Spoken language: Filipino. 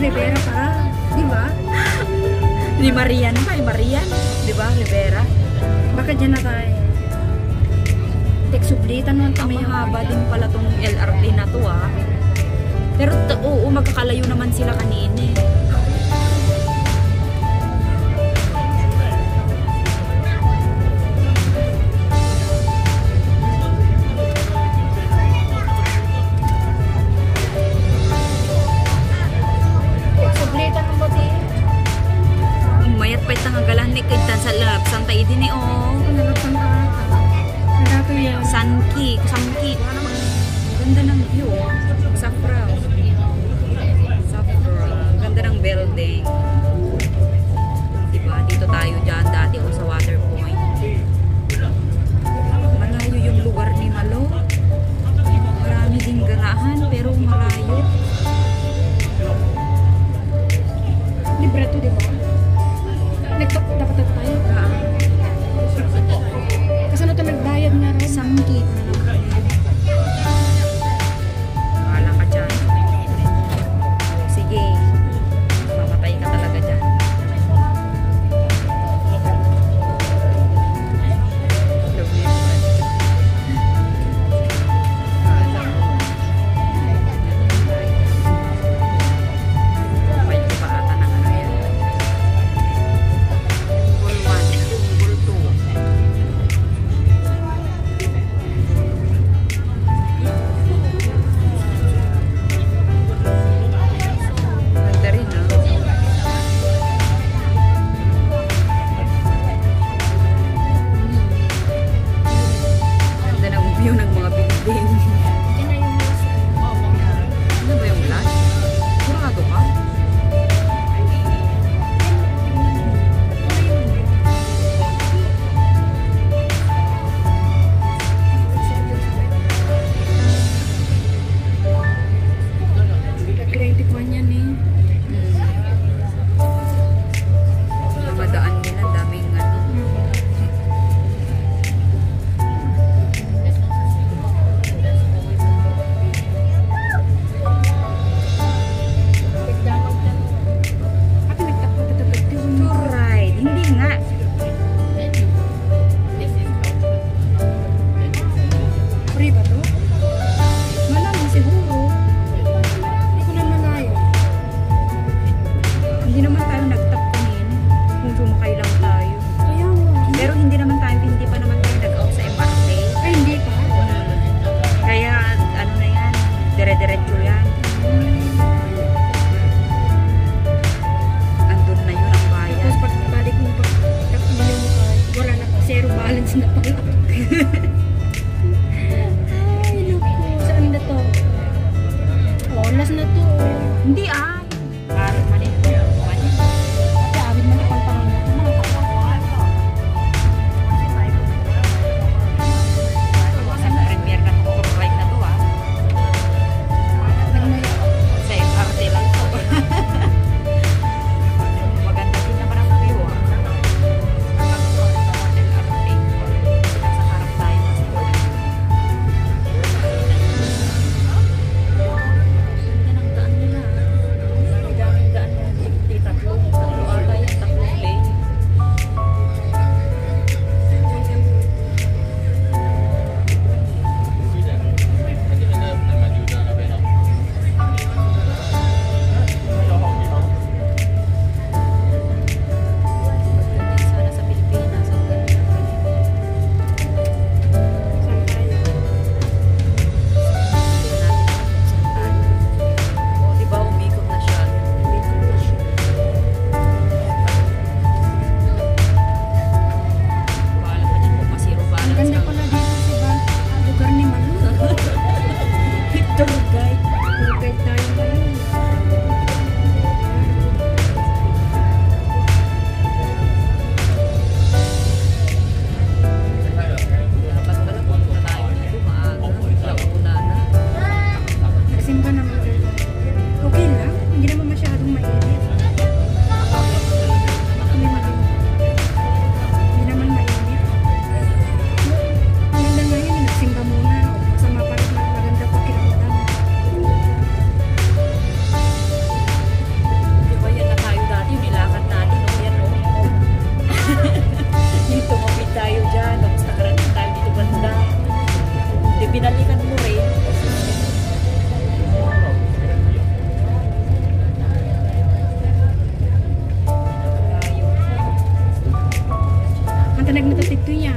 Rivera para, di ba? Ni Marian pa, Marian, di ba? Rivera. Baka dyan na tayo. Teksublitan naman Ang kami. mahaba din pala tong LRT na to ah. Pero oo, magkakalayo naman sila kanina eh. Teksublitan ng bati. Mayat pa itang agalan ni Kaitan sa lab. Santay din eh oh. Nalapang ka. Narato yan. Sanki. Wala namang ganda ng view. Safra. Ganda ng building. Diba? Dito tayo dyan dati o sa water point. Malayo yung lugar ni Malo. Marami ding ganahan pero malayo. Libre to, di ba? Dapat na tayo. Kasi ano ito nagdayad nga rin. Sangkit na naman. Bahala ka dyan. Sige. Mamatay ka talaga dyan. Love you. May pa ata ng ano yan. Pool 1, Pool 2. Ganda rin ah. Ganda ng view ng mga building. Yan na yung news. Ano ba yung flash? Kurado ka? Creative one yan eh. Dumadaan nila, daming ano. Tanag na tatito niya.